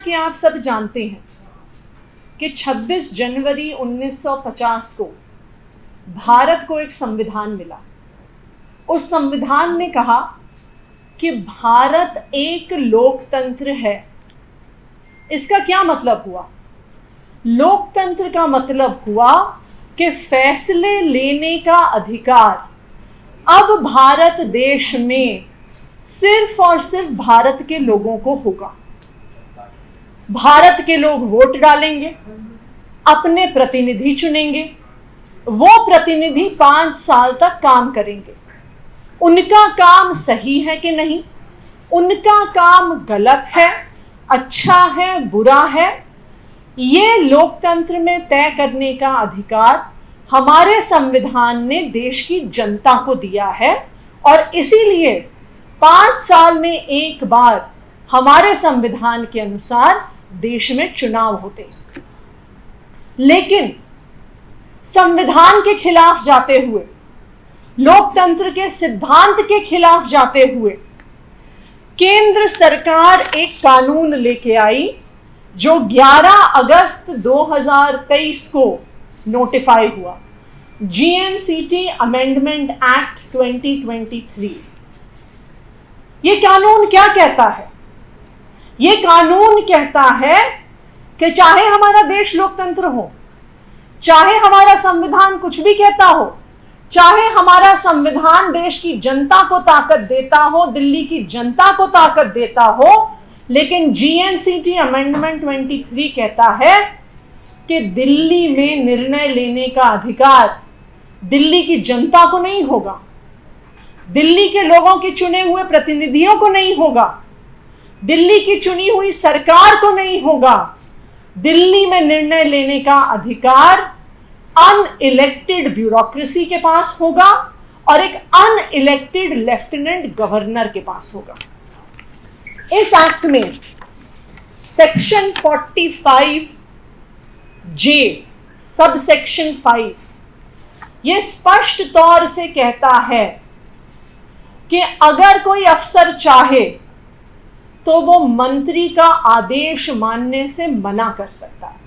कि आप सब जानते हैं कि 26 जनवरी 1950 को भारत को एक संविधान मिला। उस संविधान ने कहा कि भारत एक लोकतंत्र है। इसका क्या मतलब हुआ? लोकतंत्र का मतलब हुआ कि फैसले लेने का अधिकार अब भारत देश में सिर्फ और सिर्फ भारत के लोगों को होगा। भारत के लोग वोट डालेंगे, अपने प्रतिनिधि चुनेंगे, वो प्रतिनिधि 5 साल तक काम करेंगे। उनका काम सही है कि नहीं, उनका काम गलत है, अच्छा है, बुरा है, ये लोकतंत्र में तय करने का अधिकार हमारे संविधान ने देश की जनता को दिया है। और इसीलिए 5 साल में एक बार हमारे संविधान के अनुसार देश में चुनाव होते हैं। लेकिन संविधान के खिलाफ जाते हुए, लोकतंत्र के सिद्धांत के खिलाफ जाते हुए केंद्र सरकार एक कानून लेके आई जो 11 अगस्त 2023 को नोटिफाई हुआ, जीएनसीटी अमेंडमेंट एक्ट 2023। ये कानून क्या कहता है? ये कानून कहता है कि चाहे हमारा देश लोकतंत्र हो, चाहे हमारा संविधान कुछ भी कहता हो, चाहे हमारा संविधान देश की जनता को ताकत देता हो, दिल्ली की जनता को ताकत देता हो, लेकिन जीएनसीटी अमेंडमेंट 23 कहता है कि दिल्ली में निर्णय लेने का अधिकार दिल्ली की जनता को नहीं होगा, दिल्ली के लोगों के चुने हुए प्रतिनिधियों को नहीं होगा, दिल्ली की चुनी हुई सरकार को नहीं होगा। दिल्ली में निर्णय लेने का अधिकार अनइलेक्टेड ब्यूरोक्रेसी के पास होगा और एक अनइलेक्टेड लेफ्टिनेंट गवर्नर के पास होगा। इस एक्ट में सेक्शन 45 जे सब सेक्शन 5 यह स्पष्ट तौर से कहता है कि अगर कोई अफसर चाहे तो वो मंत्री का आदेश मानने से मना कर सकता है।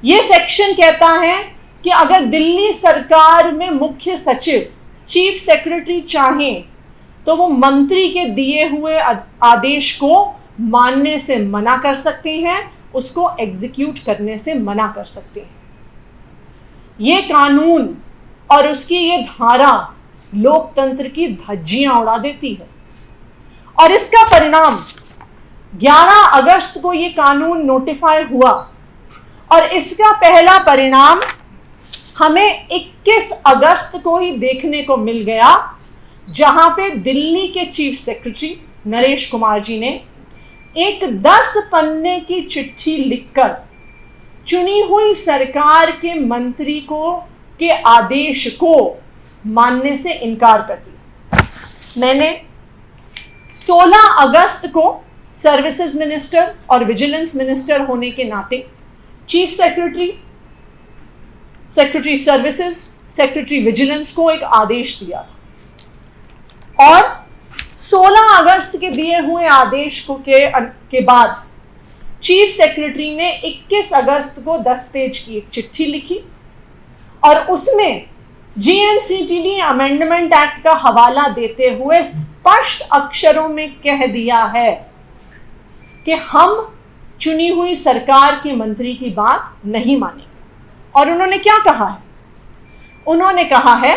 यह सेक्शन कहता है कि अगर दिल्ली सरकार में मुख्य सचिव, चीफ सेक्रेटरी चाहें तो वो मंत्री के दिए हुए आदेश को मानने से मना कर सकते हैं, उसको एग्जीक्यूट करने से मना कर सकते हैं। ये कानून और उसकी ये धारा लोकतंत्र की धज्जियां उड़ा देती है। और इसका परिणाम 11 अगस्त को ये कानून नोटिफाई हुआ और इसका पहला परिणाम हमें 21 अगस्त को ही देखने को मिल गया, जहां पे दिल्ली के चीफ सेक्रेटरी नरेश कुमार जी ने एक 10 पन्ने की चिट्ठी लिखकर चुनी हुई सरकार के मंत्री को के आदेश को मानने से इनकार कर दिया। मैंने 16 अगस्त को सर्विसेज मिनिस्टर और विजिलेंस मिनिस्टर होने के नाते chief secretary, secretary services, secretary vigilance को एक आदेश दिया और 16 अगस्त के दिए हुए आदेश के बाद चीफ सेक्रेटरी ने 21 अगस्त को 10 पेज की एक चिट्ठी लिखी और उसमें जीएनसीटी अमेंडमेंट एक्ट का हवाला देते हुए स्पष्ट अक्षरों में कह दिया है कि हम चुनी हुई सरकार के मंत्री की बात नहीं मानेंगे। और उन्होंने क्या कहा है? उन्होंने कहा है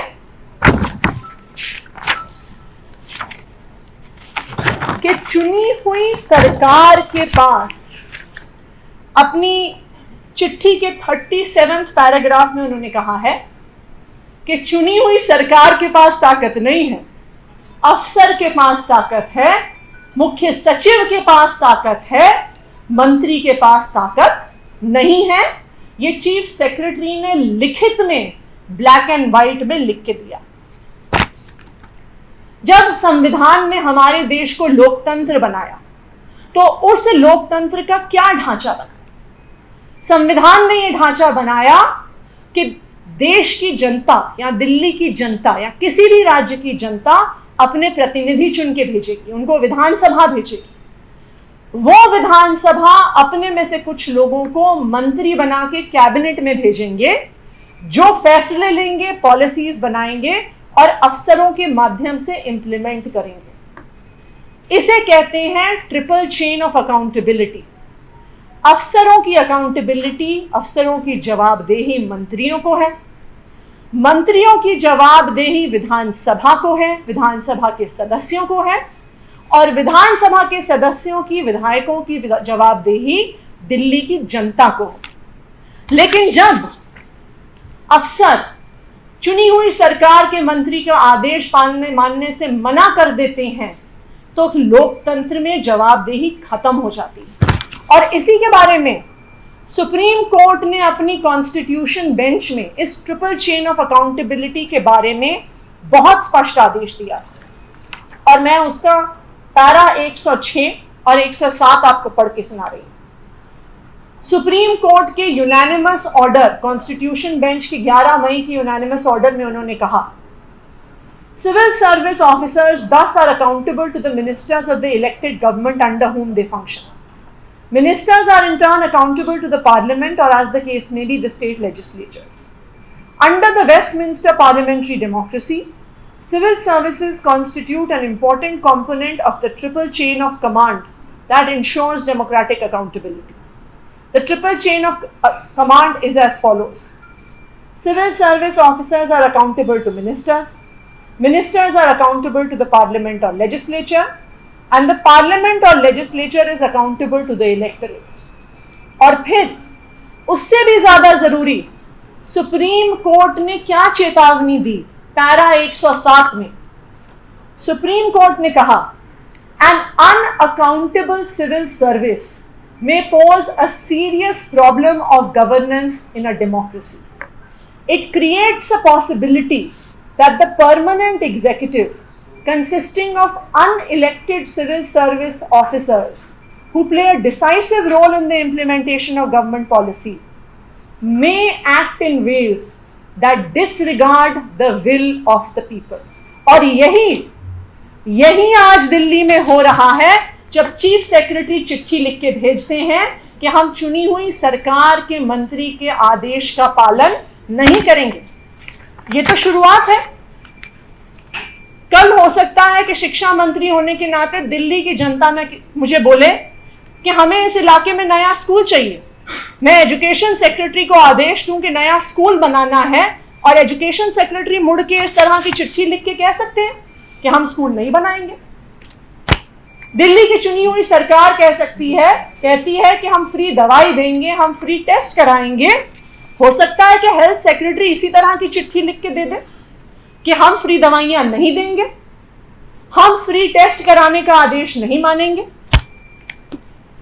कि चुनी हुई सरकार के पास, अपनी चिट्ठी के 37वें पैराग्राफ में उन्होंने कहा है कि चुनी हुई सरकार के पास ताकत नहीं है, अफसर के पास ताकत है, मुख्य सचिव के पास ताकत है, मंत्री के पास ताकत नहीं है। ये चीफ सेक्रेटरी ने लिखित में ब्लैक एंड व्हाइट में लिख के दिया। जब संविधान ने हमारे देश को लोकतंत्र बनाया तो उस लोकतंत्र का क्या ढांचा रखा? संविधान ने यह ढांचा बनाया कि देश की जनता या दिल्ली की जनता या किसी भी राज्य की जनता अपने प्रतिनिधि चुन के भेजेगी, उनको विधानसभा भेजेगी। वो विधानसभा अपने में से कुछ लोगों को मंत्री बना के कैबिनेट में भेजेंगे, जो फैसले लेंगे, पॉलिसीज बनाएंगे और अफसरों के माध्यम से इंप्लीमेंट करेंगे। इसे कहते हैं ट्रिपल चेन ऑफ अकाउंटेबिलिटी। अफसरों की अकाउंटेबिलिटी, अफसरों की जवाबदेही मंत्रियों को है, मंत्रियों की जवाबदेही विधानसभा को है, विधानसभा के सदस्यों को है, और विधानसभा के सदस्यों की, विधायकों की जवाबदेही दिल्ली की जनता को है। लेकिन जब अफसर चुनी हुई सरकार के मंत्री का आदेश मानने से मना कर देते हैं तो लोकतंत्र में जवाबदेही खत्म हो जाती है। और इसी के बारे में सुप्रीम कोर्ट ने अपनी कॉन्स्टिट्यूशन बेंच में इस ट्रिपल चेन ऑफ अकाउंटेबिलिटी के बारे में बहुत स्पष्ट आदेश दिया, और मैं उसका पैरा 106 और 107 आपको पढ़ के सुना रही हूं। सुप्रीम कोर्ट के यूनानिमस ऑर्डर, कॉन्स्टिट्यूशन बेंच के 11 मई के यूनानिमस ऑर्डर में उन्होंने कहा, civil service officers thus are accountable to the ministers of the elected government under whom they function. Ministers are in turn accountable to the parliament, or as the case may be, the state legislatures. Under the Westminster parliamentary democracy, civil services constitute an important component of the triple chain of command that ensures democratic accountability. The triple chain of command is as follows. Civil service officers are accountable to ministers. Ministers are accountable to the parliament or legislature, and the parliament or legislature is accountable to the electorate. और फिर उससे भी ज्यादा जरूरी, supreme court ने क्या चेतावनी दी para 107 में? सुप्रीम कोर्ट ने कहा, an unaccountable civil service may pose a serious problem of governance in a democracy. It creates a possibility that the permanent executive, consisting of unelected civil service officers who play a decisive role in the implementation of government policy, may act in ways that disregard the will of the people. और यही आज दिल्ली में हो रहा है, जब chief secretary चिट्ठी लिख के भेजते हैं कि हम चुनी हुई सरकार के मंत्री के आदेश का पालन नहीं करेंगे। ये तो शुरुआत है। कल हो सकता है कि शिक्षा मंत्री होने के नाते दिल्ली की जनता में मुझे बोले कि हमें इस इलाके में नया स्कूल चाहिए। मैं एजुकेशन सेक्रेटरी को आदेश दूं कि नया स्कूल बनाना है, और एजुकेशन सेक्रेटरी मुड़ के इस तरह की चिट्ठी लिख के कह सकते हैं कि हम स्कूल नहीं बनाएंगे। दिल्ली की चुनी हुई सरकार कहती है कि हम फ्री दवाई देंगे, हम फ्री टेस्ट कराएंगे। हो सकता है कि हेल्थ सेक्रेटरी इसी तरह की चिट्ठी लिख के दे दे कि हम फ्री दवाइयां नहीं देंगे, हम फ्री टेस्ट कराने का आदेश नहीं मानेंगे।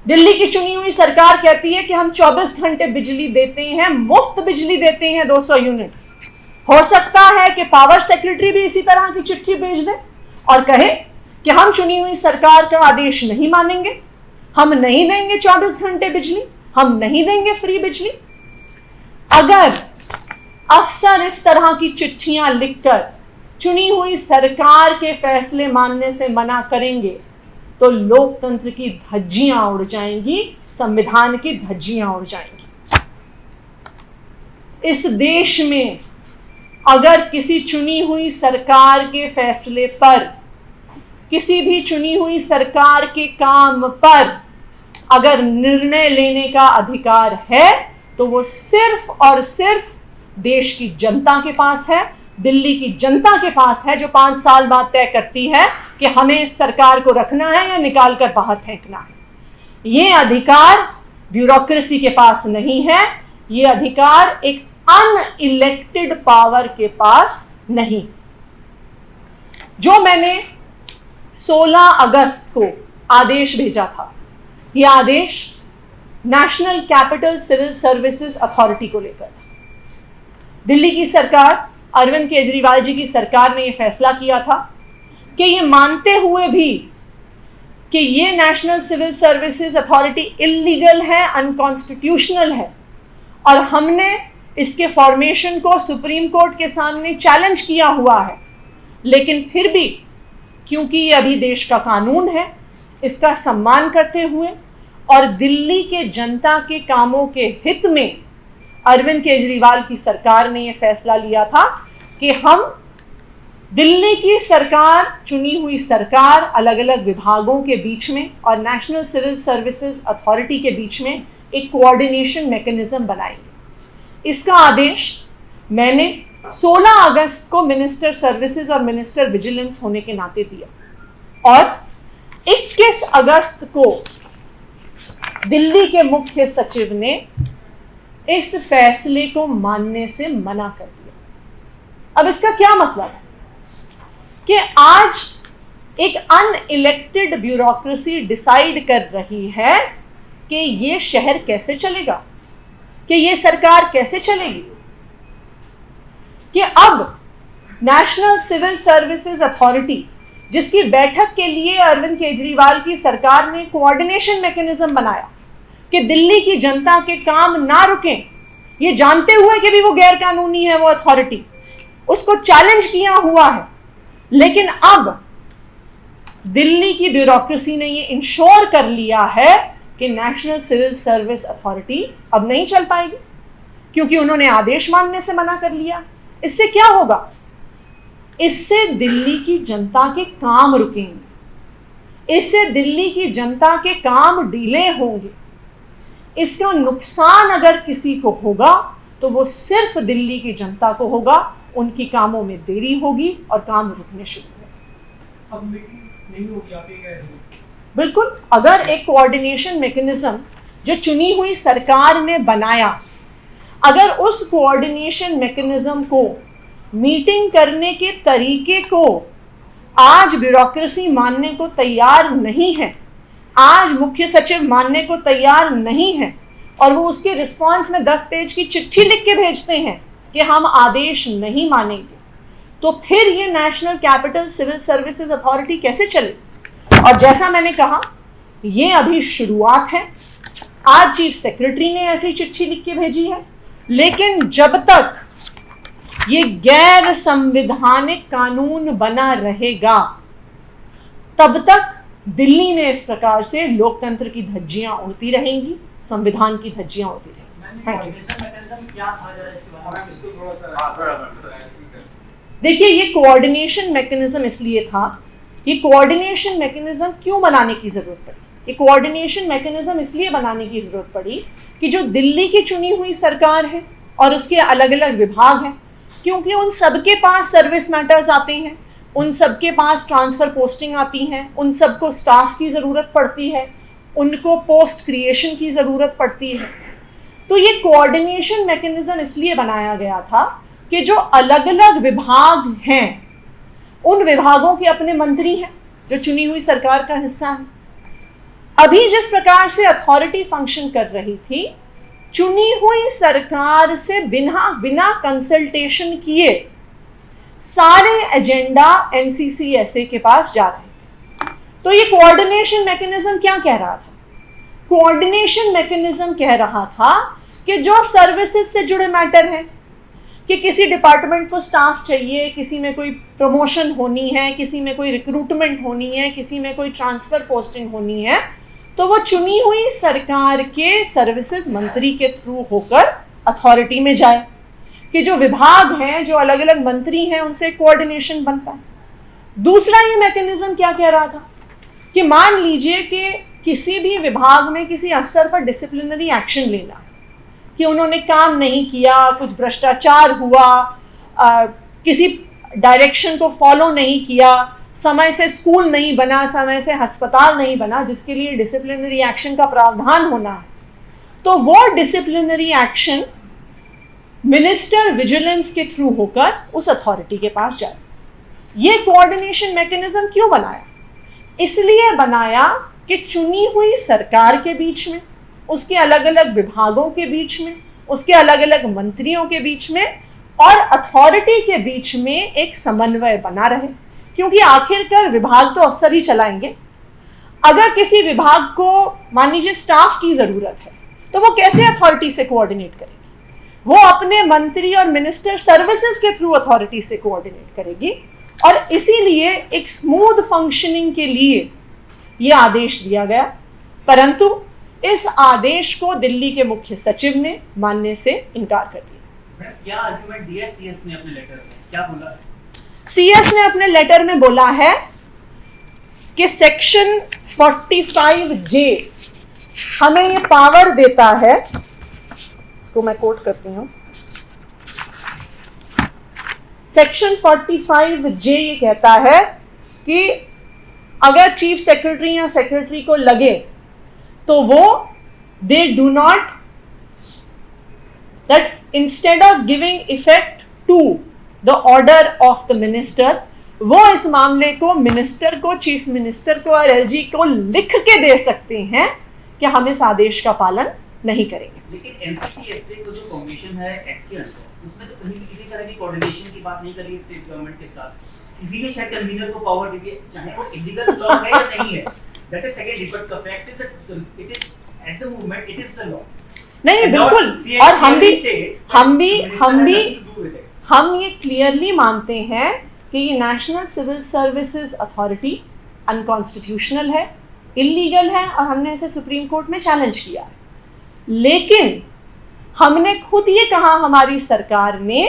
दिल्ली की चुनी हुई सरकार कहती है कि हम 24 घंटे बिजली देते हैं, मुफ्त बिजली देते हैं 200 यूनिट। हो सकता है कि पावर सेक्रेटरी भी इसी तरह की चिट्ठी भेज दे और कहे कि हम चुनी हुई सरकार का आदेश नहीं मानेंगे, हम नहीं देंगे 24 घंटे बिजली, हम नहीं देंगे फ्री बिजली। अगर अफसर इस तरह की चिट्ठियां लिखकर चुनी हुई सरकार के फैसले मानने से मना करेंगे तो लोकतंत्र की धज्जियां उड़ जाएंगी, संविधान की धज्जियां उड़ जाएंगी। इस देश में अगर किसी चुनी हुई सरकार के फैसले पर, किसी भी चुनी हुई सरकार के काम पर अगर निर्णय लेने का अधिकार है तो वो सिर्फ और सिर्फ देश की जनता के पास है, दिल्ली की जनता के पास है, जो 5 साल बाद तय करती है कि हमें इस सरकार को रखना है या निकाल कर बाहर फेंकना है। ये अधिकार ब्यूरोक्रेसी के पास नहीं है, ये अधिकार एक अनइलेक्टेड पावर के पास नहीं। जो मैंने 16 अगस्त को आदेश भेजा था, यह आदेश National capital civil services Authority को लेकर था। दिल्ली की सरकार, अरविंद केजरीवाल जी की सरकार ने यह फैसला किया था कि ये मानते हुए भी कि ये national civil services authority illegal है, अनकॉन्स्टिट्यूशनल है, और हमने इसके फॉर्मेशन को सुप्रीम कोर्ट के सामने चैलेंज किया हुआ है, लेकिन फिर भी क्योंकि ये अभी देश का कानून है, इसका सम्मान करते हुए और दिल्ली के जनता के कामों के हित में अरविंद केजरीवाल की सरकार ने यह फैसला लिया था कि हम दिल्ली की सरकार, चुनी हुई सरकार, अलग अलग विभागों के बीच में और नेशनल सिविल सर्विसेज अथॉरिटी के बीच में एक कोऑर्डिनेशन मैकेनिज्म बनाएंगे। इसका आदेश मैंने 16 अगस्त को मिनिस्टर सर्विसेज और मिनिस्टर विजिलेंस होने के नाते दिया और 21 अगस्त को दिल्ली के मुख्य सचिव ने इस फैसले को मानने से मना कर दिया। अब इसका क्या मतलब है कि आज एक अनइलेक्टेड ब्यूरोक्रेसी डिसाइड कर रही है कि ये शहर कैसे चलेगा, कि ये सरकार कैसे चलेगी, कि अब नेशनल सिविल सर्विसेज अथॉरिटी, जिसकी बैठक के लिए अरविंद केजरीवाल की सरकार ने कोऑर्डिनेशन मैकेनिज्म बनाया कि दिल्ली की जनता के काम ना रुकें, ये जानते हुए कि भी वो गैर कानूनी है वो अथॉरिटी, उसको चैलेंज किया हुआ है, लेकिन अब दिल्ली की ब्यूरोक्रेसी ने ये इंश्योर कर लिया है कि नेशनल सिविल सर्विस अथॉरिटी अब नहीं चल पाएगी क्योंकि उन्होंने आदेश मानने से मना कर लिया। इससे क्या होगा? इससे दिल्ली की जनता के काम रुकेंगे, इससे दिल्ली की जनता के काम डिले होंगे। इसका नुकसान अगर किसी को होगा तो वो सिर्फ दिल्ली की जनता को होगा, उनकी कामों में देरी होगी और काम रुकने शुरू होंगे। अब मीटिंग नहीं होगी, आप ये कह रहे हैं? बिल्कुल, अगर एक कोऑर्डिनेशन मैकेनिज्म जो चुनी हुई सरकार ने बनाया, अगर उस कोऑर्डिनेशन मैकेनिज्म को, मीटिंग करने के तरीके को आज ब्यूरोक्रेसी मानने को तैयार नहीं है, आज मुख्य सचिव मानने को तैयार नहीं है और वो उसके रिस्पांस में 10 पेज की चिट्ठी लिख के भेजते हैं कि हम आदेश नहीं मानेंगे, तो फिर ये national capital civil services authority कैसे चले? और जैसा मैंने कहा, ये अभी शुरुआत है। आज चीफ सेक्रेटरी ने ऐसी चिट्ठी लिख के भेजी है, लेकिन जब तक ये गैर संवैधानिक कानून बना रहेगा तब तक दिल्ली में इस प्रकार से लोकतंत्र की धज्जियां उड़ती रहेंगी, संविधान की धज्जियां उड़ती रहेंगी। देखिए, ये कोऑर्डिनेशन मैकेनिज्म इसलिए था, ये कोऑर्डिनेशन मैकेनिज्म क्यों बनाने की जरूरत पड़ी? ये कोऑर्डिनेशन मैकेनिज्म इसलिए बनाने की जरूरत पड़ी कि जो दिल्ली की चुनी हुई सरकार है और उसके अलग अलग विभाग हैं, क्योंकि उन सबके पास सर्विस मैटर्स आते हैं, उन सबके पास ट्रांसफर पोस्टिंग आती हैं, उन सबको स्टाफ की ज़रूरत पड़ती है, उनको पोस्ट क्रिएशन की ज़रूरत पड़ती है। तो ये कोऑर्डिनेशन मैकेनिज्म इसलिए बनाया गया था कि जो अलग अलग विभाग हैं, उन विभागों के अपने मंत्री हैं जो चुनी हुई सरकार का हिस्सा है। अभी जिस प्रकार से अथॉरिटी फंक्शन कर रही थी, चुनी हुई सरकार से बिना कंसल्टेशन किए सारे एजेंडा एनसीसीएसए के पास जा रहे थे। तो ये कोऑर्डिनेशन मैकेनिज्म क्या कह रहा था? कोऑर्डिनेशन मैकेनिज्म कह रहा था कि जो सर्विसेज से जुड़े मैटर हैं, कि किसी डिपार्टमेंट को स्टाफ चाहिए, किसी में कोई प्रमोशन होनी है, किसी में कोई रिक्रूटमेंट होनी है, किसी में कोई ट्रांसफर पोस्टिंग होनी है, तो वो चुनी हुई सरकार के सर्विसेज मंत्री के थ्रू होकर अथॉरिटी में जाए, कि जो विभाग हैं, जो अलग अलग मंत्री हैं, उनसे कोऑर्डिनेशन बनता है। दूसरा ये मैकेनिज्म क्या कह रहा था कि मान लीजिए कि किसी भी विभाग में किसी अफसर पर डिसिप्लिनरी एक्शन लेना, कि उन्होंने काम नहीं किया, कुछ भ्रष्टाचार हुआ, किसी डायरेक्शन को फॉलो नहीं किया, समय से स्कूल नहीं बना, समय से अस्पताल नहीं बना, जिसके लिए डिसिप्लिनरी एक्शन का प्रावधान होना है, तो वो डिसिप्लिनरी एक्शन मिनिस्टर विजिलेंस के थ्रू होकर उस अथॉरिटी के पास जाए। ये कोऑर्डिनेशन मैकेनिज्म क्यों बनाया? इसलिए बनाया कि चुनी हुई सरकार के बीच में, उसके अलग अलग विभागों के बीच में, उसके अलग अलग मंत्रियों के बीच में और अथॉरिटी के बीच में एक समन्वय बना रहे, क्योंकि आखिरकार विभाग तो अफसर ही चलाएंगे। अगर किसी विभाग को मान लीजिए स्टाफ की जरूरत है, तो वो कैसे अथॉरिटी से कोऑर्डिनेट करेगी? वो अपने मंत्री और मिनिस्टर सर्विसेज के थ्रू अथॉरिटी से कोऑर्डिनेट करेगी। और इसीलिए एक स्मूथ फंक्शनिंग के लिए ये आदेश दिया गया। परंतु इस आदेश को दिल्ली के मुख्य सचिव ने मानने से इनकार कर दिया। क्या आर्गुमेंट दिया सीएस ने अपने लेटर में, क्या बोला है? सीएस ने अपने लेटर में बोला है कि सेक्शन 45J हमें ये पावर देता है, इसको मैं कोट करती हूं। सेक्शन 45J ये कहता है कि अगर चीफ सेक्रेटरी या सेक्रेटरी को लगे तो वो they do not that instead of giving effect to the order of the minister, वो इस मामले को मिनिस्टर को, चीफ मिनिस्टर को और एलजी को लिख के दे सकते हैं कि हम इस आदेश का पालन नहीं करेंगे। लेकिन एनसीसीएसए को जो कमीशन है एक्ट के अंदर, उसमें तो कहीं भी किसी तरह की कोऑर्डिनेशन की बात नहीं करी स्टेट गवर्नमेंट के साथ। इसी में शायद कन्वीनर को पावर दी है, चाहे वो इलीगल लॉ है या नहीं है, that is second, but the fact is that it is at the moment it is the law. नहीं बिल्कुल, और हम ये क्लियरली मानते हैं कि ये national civil services authority unconstitutional है, इलीगल है, और हमने इसे सुप्रीम कोर्ट में चैलेंज किया है। लेकिन हमने खुद ये कहा, हमारी सरकार ने,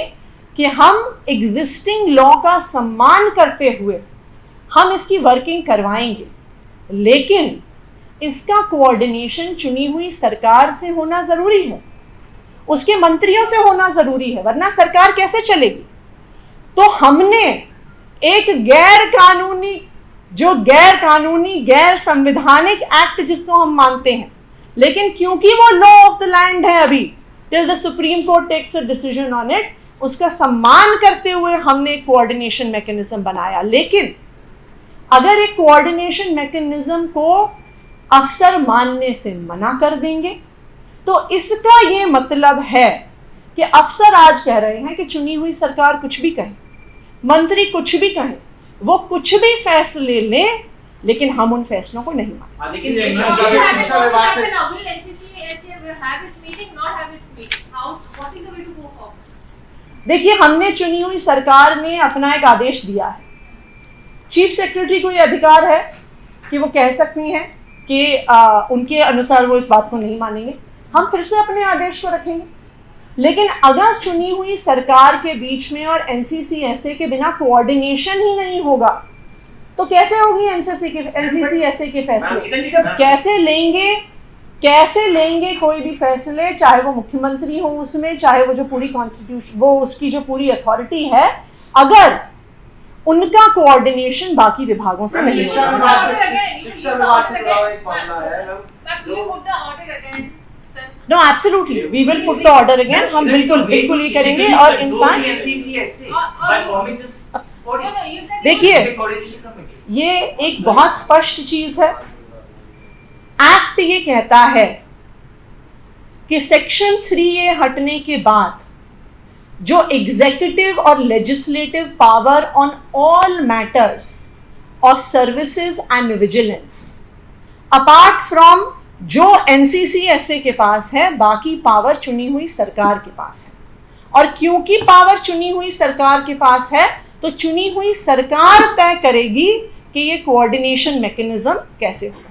कि हम एग्जिस्टिंग लॉ का सम्मान करते हुए हम इसकी वर्किंग करवाएंगे, लेकिन इसका कोऑर्डिनेशन चुनी हुई सरकार से होना जरूरी है, उसके मंत्रियों से होना जरूरी है, वरना सरकार कैसे चलेगी। तो हमने एक गैर कानूनी गैर संवैधानिक एक्ट जिसको हम मानते हैं, लेकिन क्योंकि वो लॉ ऑफ द लैंड है अभी, till the supreme court takes a decision on it, उसका सम्मान करते हुए हमने एक कोऑर्डिनेशन मैकेनिज्म बनाया। लेकिन अगर एक कोऑर्डिनेशन मैकेनिज्म को अफसर मानने से मना कर देंगे तो इसका ये मतलब है कि अफसर आज कह रहे हैं कि चुनी हुई सरकार कुछ भी कहे, मंत्री कुछ भी कहे, वो कुछ भी फैसले लें, लेकिन हम उन फैसलों को नहीं मानते। लेकिन देखिए, हमने चुनी हुई सरकार ने अपना एक आदेश दिया है, चीफ सेक्रेटरी को यह अधिकार है कि वो कह सकती हैं कि उनके अनुसार वो इस बात को नहीं मानेंगे, हम फिर से अपने आदेश को रखेंगे। लेकिन अगर चुनी हुई सरकार के बीच में और एनसीसीएसए के बिना कोऑर्डिनेशन ही नहीं होगा तो कैसे होगी एनसीसीएसए के फैसले, कैसे लेंगे कोई भी फैसले, चाहे वो मुख्यमंत्री हो उसमें, चाहे वो जो पूरी कॉन्स्टिट्यूशन, वो उसकी जो पूरी अथॉरिटी है, अगर उनका कोऑर्डिनेशन बाकी विभागों से नहीं होगा। No absolutely, we will put the order again, हम बिल्कुल ये करेंगे। और इनफैक्ट देखिए, ये एक बहुत स्पष्ट चीज है, एक्ट ये कहता है कि सेक्शन 3A हटने के बाद जो एग्जीक्यूटिव और legislative power on all matters of services and vigilance, apart from जो एनसीसीएसए के पास है, बाकी पावर चुनी हुई सरकार के पास है। और क्योंकि पावर चुनी हुई सरकार के पास है, तो चुनी हुई सरकार तय करेगी कि ये कोऑर्डिनेशन मैकेनिज्म कैसे होगा।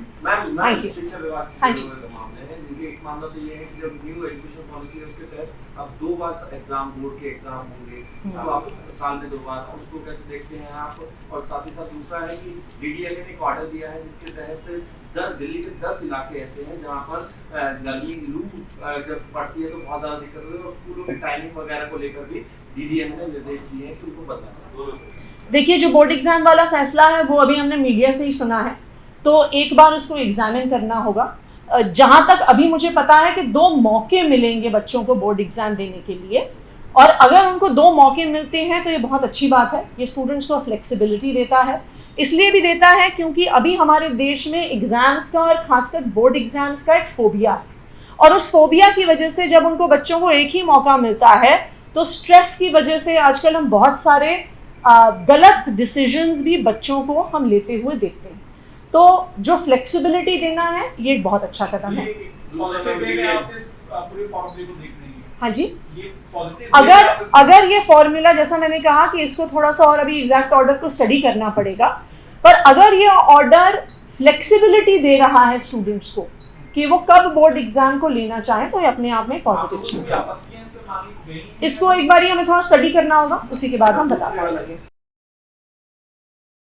शिक्षा विभाग के मामले है, देखिए एक मामला तो ये है कि जब न्यू एजुकेशन पॉलिसी है उसके तहत अब 2 बार एग्जाम, बोर्ड के एग्जाम होंगे, तो आप साल में 2 बार, उसको कैसे देखते हैं आप। और साथ ही साथ दूसरा है कि डीडीएमए ने एक ऑर्डर दिया है जिसके तहत दिल्ली के 10 इलाके ऐसे हैं जहाँ पर गर्मी लू जब पड़ती है तो बहुत ज्यादा दिक्कत होती है, और स्कूलों की टाइमिंग वगैरह को लेकर भी डीडीएमए ने निर्देश दिए हैं कि उनको बदलना। देखिए, जो बोर्ड एग्जाम वाला फैसला है वो अभी हमने मीडिया से ही सुना है, तो एक बार उसको एग्जामिन करना होगा। जहां तक अभी मुझे पता है कि 2 मौके मिलेंगे बच्चों को बोर्ड एग्जाम देने के लिए, और अगर उनको 2 मौके मिलते हैं तो ये बहुत अच्छी बात है। ये स्टूडेंट्स को फ्लेक्सिबिलिटी देता है, इसलिए भी देता है क्योंकि अभी हमारे देश में एग्जाम्स का और खासकर बोर्ड एग्जाम्स का एक फोबिया है, और उस फोबिया की वजह से जब उनको बच्चों को एक ही मौका मिलता है तो स्ट्रेस की वजह से आजकल हम बहुत सारे गलत डिसीजंस भी बच्चों को हम लेते हुए देखते हैं। तो जो फ्लेक्सिबिलिटी देना है ये एक बहुत अच्छा कदम है। हाँ जी, अगर ये फॉर्मूला, जैसा मैंने कहा कि इसको थोड़ा सा और अभी एग्जैक्ट ऑर्डर को स्टडी करना पड़ेगा, पर अगर ये ऑर्डर फ्लेक्सिबिलिटी दे रहा है स्टूडेंट्स को कि वो कब बोर्ड एग्जाम को लेना चाहे, तो ये अपने आप में पॉजिटिव चीज़ है। इसको एक बार हमें थोड़ा स्टडी करना होगा, उसी के बाद हम बता पाएंगे।